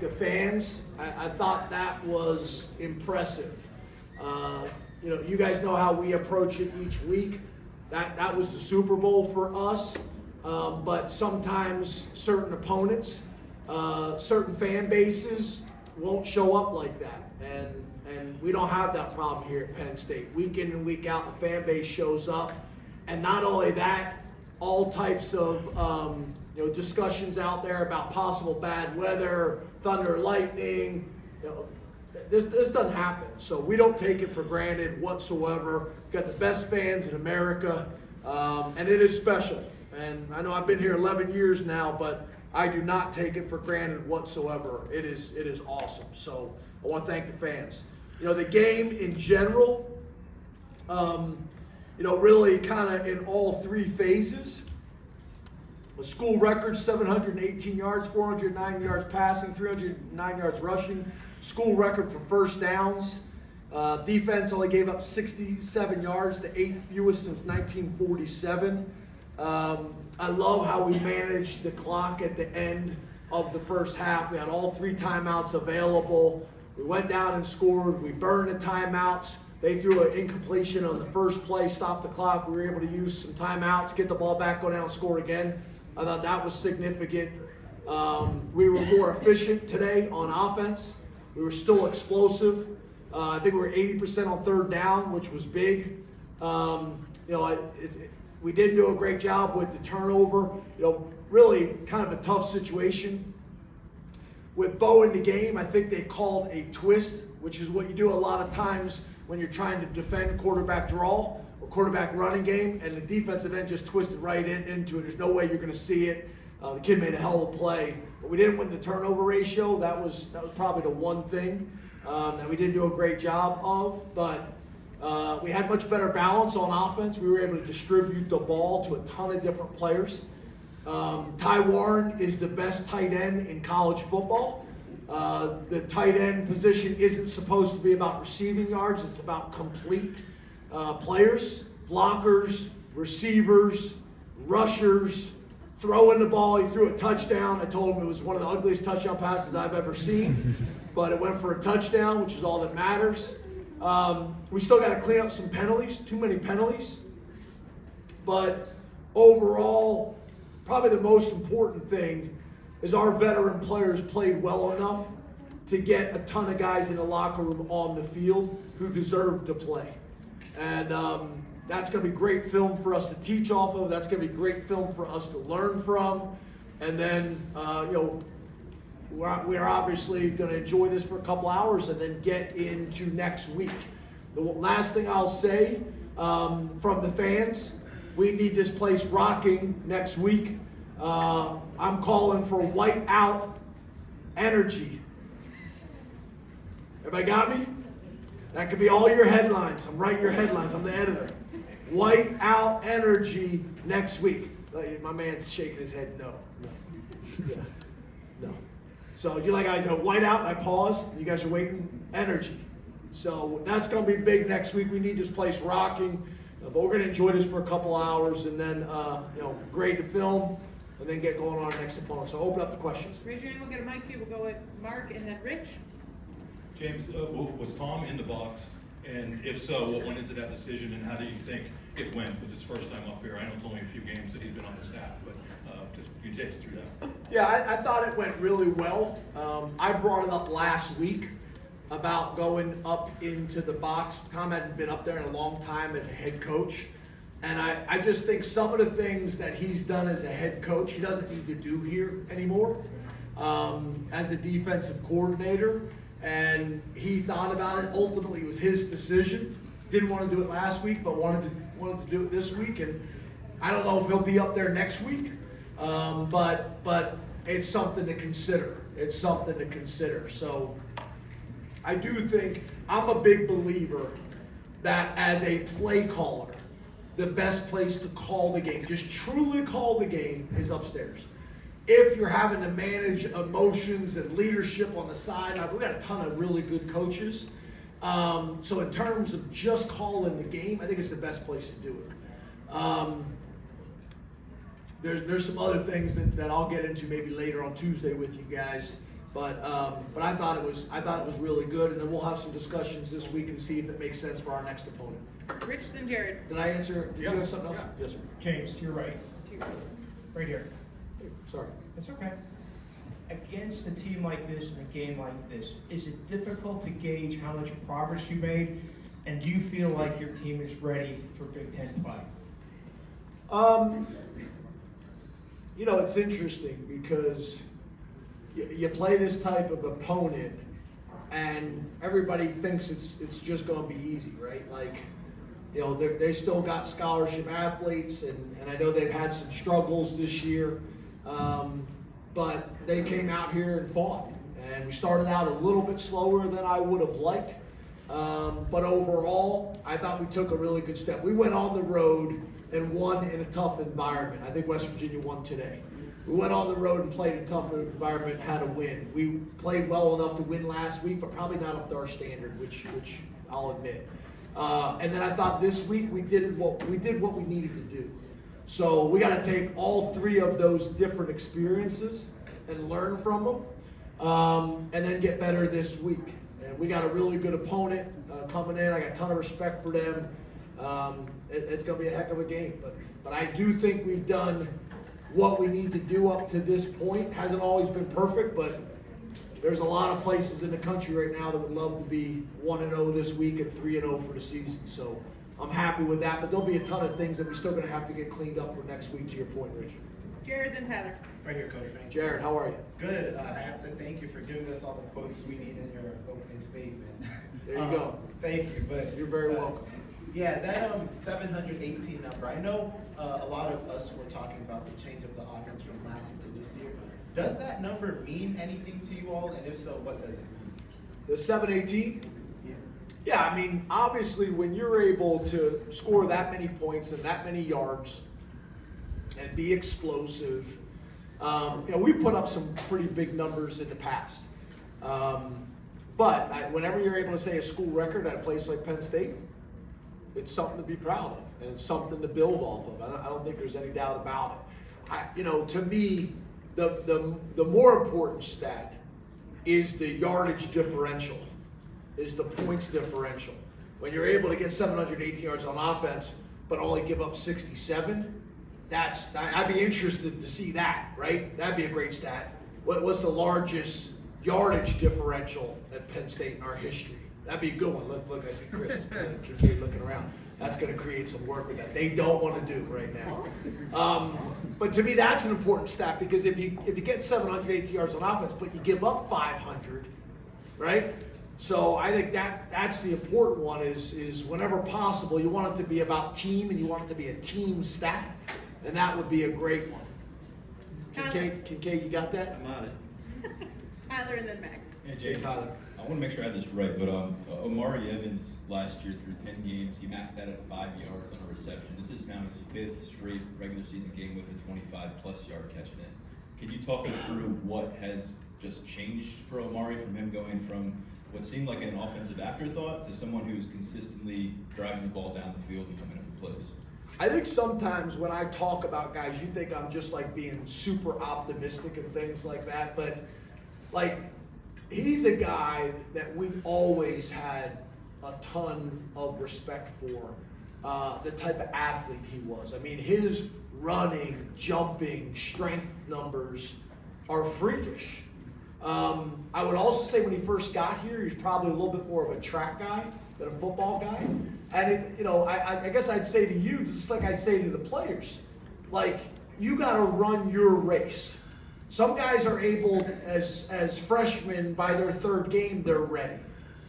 The fans, I thought that was impressive. You guys know how we approach it each week. That was the Super Bowl for us. But sometimes certain opponents, certain fan bases won't show up like that. And we don't have that problem here at Penn State. Week in and week out, the fan base shows up. And not only that, all types of discussions out there about possible bad weather, thunder, lightning. This doesn't happen. So we don't take it for granted whatsoever. We've got the best fans in America, and it is special. And I know I've been here 11 years now, but I do not take it for granted whatsoever. It is awesome. So I want to thank the fans. The game in general, really kind of in all three phases. A school record, 718 yards, 409 yards passing, 309 yards rushing. School record for first downs. Defense only gave up 67 yards, the eighth fewest since 1947. I love how we managed the clock at the end of the first half. We had all three timeouts available. We went down and scored. We burned the timeouts. They threw an incompletion on the first play, stopped the clock. We were able to use some timeouts, get the ball back, go down and score again. I thought that was significant. We were more efficient today on offense. We were still explosive. I think we were 80% on third down, which was big. We didn't do a great job with the turnover. Really kind of a tough situation. With Bo in the game, I think they called a twist, which is what you do a lot of times when you're trying to defend quarterback draw or quarterback running game, and the defensive end just twisted right into it. There's no way you're going to see it. The kid made a hell of a play, but we didn't win the turnover ratio. That was probably the one thing that we didn't do a great job of. But we had much better balance on offense. We were able to distribute the ball to a ton of different players. Ty Warren is the best tight end in college football. The tight end position isn't supposed to be about receiving yards. It's about complete players, blockers, receivers, rushers, throwing the ball. He threw a touchdown. I told him it was one of the ugliest touchdown passes I've ever seen, but it went for a touchdown, which is all that matters. We still got to clean up some penalties, too many penalties. But overall, probably the most important thing is our veteran players played well enough to get a ton of guys in the locker room on the field who deserve to play. And that's going to be great film for us to teach off of. That's going to be great film for us to learn from. And then, we are obviously going to enjoy this for a couple hours and then get into next week. The last thing I'll say from the fans, we need this place rocking next week. I'm calling for white out energy. Everybody got me? That could be all your headlines. I'm writing your headlines. I'm the editor. White out energy next week. My man's shaking his head. No. Yeah. No. So I go white out and I paused. You guys are waiting. Energy. So that's going to be big next week. We need this place rocking. But we're going to enjoy this for a couple hours and then grade the film and then get going on our next opponent. So open up the questions. Raise your hand. We'll get a mic to you. We'll go with Mark and then Rich. James, was Tom in the box? And if so, what went into that decision and how do you think it went? It was his first time up here. I know it's only a few games that he's been on the staff, but just you take us through that. Yeah, I thought it went really well. I brought it up last week about going up into the box. Tom hadn't been up there in a long time as a head coach. And I just think some of the things that he's done as a head coach, he doesn't need to do here anymore as a defensive coordinator. And he thought about it. Ultimately, it was his decision. Didn't want to do it last week, but wanted to do it this week. And I don't know if he'll be up there next week, but it's something to consider. It's something to consider. So I do think I'm a big believer that as a play caller, the best place to call the game, just truly call the game, is upstairs. If you're having to manage emotions and leadership on the sideline, we've got a ton of really good coaches. So in terms of just calling the game, I think it's the best place to do it. There's some other things that I'll get into maybe later on Tuesday with you guys But I thought it was really good, and then we'll have some discussions this week and see if it makes sense for our next opponent. Rich, then Jared. Did I answer? Did you have something else? Yeah. Yes, sir. James, to your right. Right here. Sorry. It's okay. Against a team like this and a game like this, is it difficult to gauge how much progress you made? And do you feel like your team is ready for Big Ten play? It's interesting because you play this type of opponent and everybody thinks it's just going to be easy, right? Like, they still got scholarship athletes, and I know they've had some struggles this year, but they came out here and fought. And we started out a little bit slower than I would have liked, but overall, I thought we took a really good step. We went on the road and won in a tough environment. I think West Virginia won today. We went on the road and played in a tough environment and had a win. We played well enough to win last week, but probably not up to our standard, which I'll admit. And then I thought this week we did what we needed to do. So we got to take all three of those different experiences and learn from them, and then get better this week. And we got a really good opponent coming in. I got a ton of respect for them. It's going to be a heck of a game, but I do think we've done what we need to do up to this point. Hasn't always been perfect, but there's a lot of places in the country right now that would love to be 1-0 this week and 3-0 for the season. So I'm happy with that, but there'll be a ton of things that we're still going to have to get cleaned up for next week, to your point, Richard. Jared, then Tyler. Right here, Coach Frank. Jared, how are you? Good. I have to thank you for giving us all the quotes we need in your opening statement. There you go. Thank you. But You're very welcome. Yeah, that 718 number. I know a lot of us were talking about the change of the offense from last year to this year. Does that number mean anything to you all? And if so, what does it mean? The 718? Yeah. Yeah, I mean, obviously when you're able to score that many points and that many yards and be explosive, we put up some pretty big numbers in the past. But whenever you're able to say a school record at a place like Penn State, it's something to be proud of, and it's something to build off of. I don't think there's any doubt about it. To me, the more important stat is the yardage differential, is the points differential. When you're able to get 718 yards on offense, but only give up 67, I'd be interested to see that, right? That'd be a great stat. What's the largest yardage differential at Penn State in our history? That'd be a good one. Look, I see Chris Kincaid looking around. That's going to create some work with that. They don't want to do right now. But to me, that's an important stat, because if you get 780 yards on offense, but you give up 500, right? So I think that's the important one. Is whenever possible, you want it to be about team, and you want it to be a team stat, and that would be a great one. Kincaid, you got that? I'm on it. Tyler, and then Max. Hey, James, Tyler. I want to make sure I have this right, but Omari Evans last year through 10 games, he maxed out at 5 yards on a reception. This is now his 5th straight regular season game with a 25-plus yard catching in. Can you talk us through what has just changed for Omari, from him going from what seemed like an offensive afterthought to someone who's consistently driving the ball down the field and coming up with plays? I think sometimes when I talk about guys, you think I'm just like being super optimistic and things like that, but like, he's a guy that we've always had a ton of respect for, the type of athlete he was. I mean, his running, jumping, strength numbers are freakish. I would also say when he first got here, he's probably a little bit more of a track guy than a football guy. And I guess I'd say to you, just like I say to the players, like, you got to run your race. Some guys are able, as freshmen, by their 3rd game, they're ready.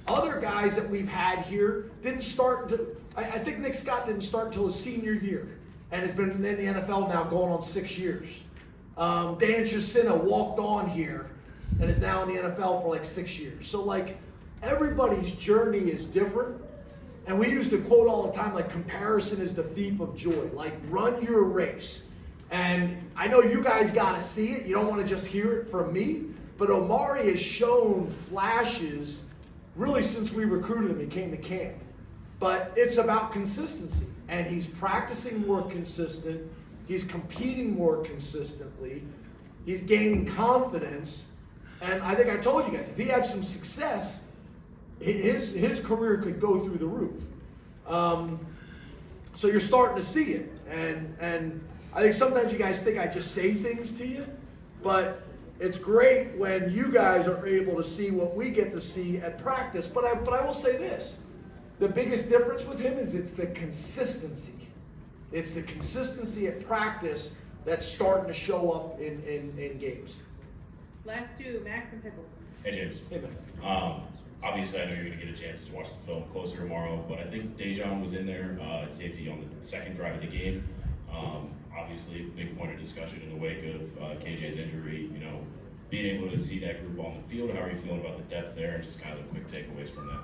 Other guys that we've had here didn't start I think Nick Scott didn't start until his senior year, and has been in the NFL now going on 6 years. Dan Chisena walked on here and is now in the NFL for like 6 years. So like, everybody's journey is different. And we used to quote all the time, like, comparison is the thief of joy. Like, run your race. And I know you guys got to see it. You don't want to just hear it from me. But Omari has shown flashes really since we recruited him. He came to camp. But it's about consistency. And he's practicing more consistent. He's competing more consistently. He's gaining confidence. And I think I told you guys, if he had some success, his career could go through the roof. So you're starting to see it. And I think sometimes you guys think I just say things to you, but it's great when you guys are able to see what we get to see at practice. But I will say this. The biggest difference with him is it's the consistency. It's the consistency at practice that's starting to show up in games. Last two, Max and Pickle. Hey James. Hey, man. Obviously, I know you're going to get a chance to watch the film closer tomorrow, but I think Dejan was in there at safety on the second drive of the game. Obviously, big point of discussion in the wake of KJ's injury. You know, being able to see that group on the field. How are you feeling about the depth there, and just kind of the quick takeaways from that?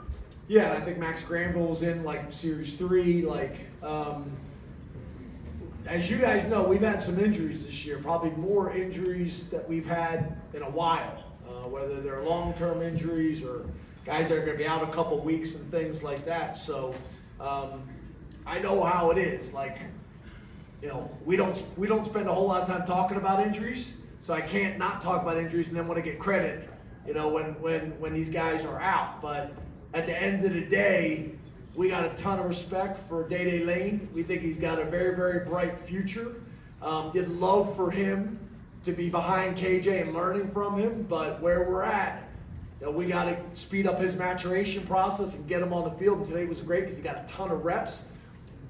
Yeah, I think Max Granville was in like Series 3. As you guys know, we've had some injuries this year, probably more injuries that we've had in a while, whether they're long-term injuries or guys that are going to be out a couple weeks and things like that. So I know how it is. Like, you know, we don't spend a whole lot of time talking about injuries, so I can't not talk about injuries and then want to get credit, you know, when these guys are out. But at the end of the day, we got a ton of respect for Day Lane. We think he's got a very, very bright future. Did love for him to be behind KJ and learning from him, but where we're at, you know, we got to speed up his maturation process and get him on the field. And today was great because he got a ton of reps.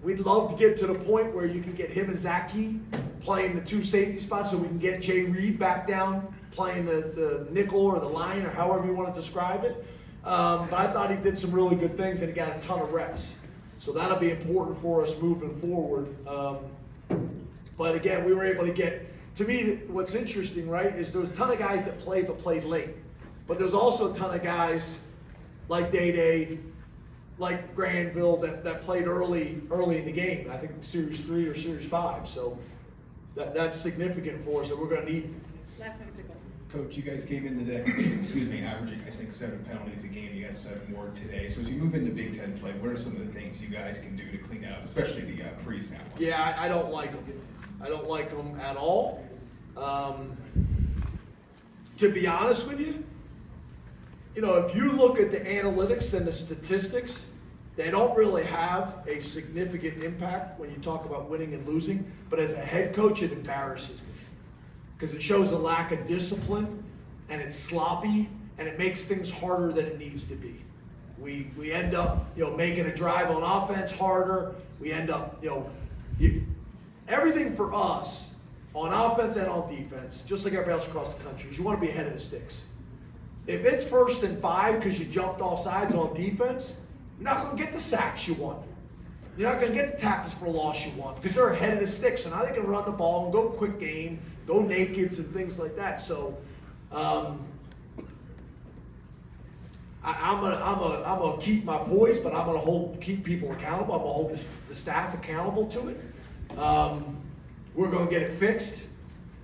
We'd love to get to the point where you can get him and Zaki playing the two safety spots so we can get Jay Reed back down playing the nickel or the line or however you want to describe it. But I thought he did some really good things and he got a ton of reps. So that'll be important for us moving forward. But again, we were able to get, to me, what's interesting, right, is there was a ton of guys that played but played late. But there's also a ton of guys like Day, like Granville that played early in the game. I think Series 3 or Series 5. So that's significant for us, and we're going to need it. Last one, Pickle. Coach, you guys came in today, averaging, I think, 7 penalties a game. You got 7 more today. So as you move into Big Ten play, what are some of the things you guys can do to clean that up, especially the pre-snap ones? Yeah, I don't like them. I don't like them at all. To be honest with you, you know, if you look at the analytics and the statistics, they don't really have a significant impact when you talk about winning and losing. But as a head coach, it embarrasses me because it shows a lack of discipline, and it's sloppy, and it makes things harder than it needs to be. We end up, you know, making a drive on offense harder. We end up, you know, everything for us on offense and on defense, just like everybody else across the country, is you want to be ahead of the sticks. If it's 1st and 5 because you jumped off sides on defense, you're not going to get the sacks you want. You're not going to get the tackles for loss you want because they're ahead of the sticks, and now they can run the ball and go quick game, go nakeds and things like that. So I'm gonna keep my poise, but I'm gonna keep people accountable. I'm gonna hold the staff accountable to it. We're gonna get it fixed.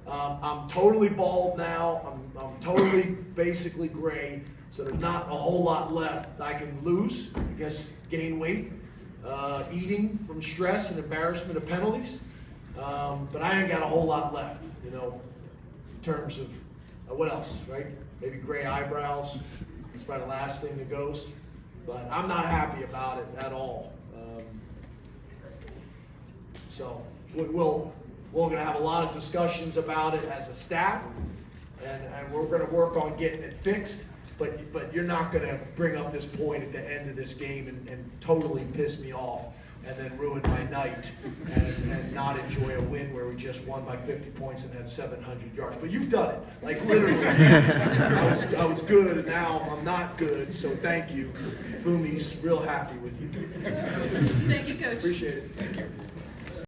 I'm totally bald now. I'm totally basically gray, so there's not a whole lot left. I can lose, I guess, gain weight, eating from stress and embarrassment of penalties, but I ain't got a whole lot left, you know, in terms of what else, right? Maybe gray eyebrows. It's probably the last thing that goes, but I'm not happy about it at all. So we're going to have a lot of discussions about it as a staff, and we're going to work on getting it fixed. But you're not going to bring up this point at the end of this game and totally piss me off and then ruin my night and not enjoy a win where we just won by 50 points and had 700 yards. But you've done it. Like literally, I was good and now I'm not good, so thank you. Fumi's real happy with you. Thank you, Coach. Appreciate it. Thank you.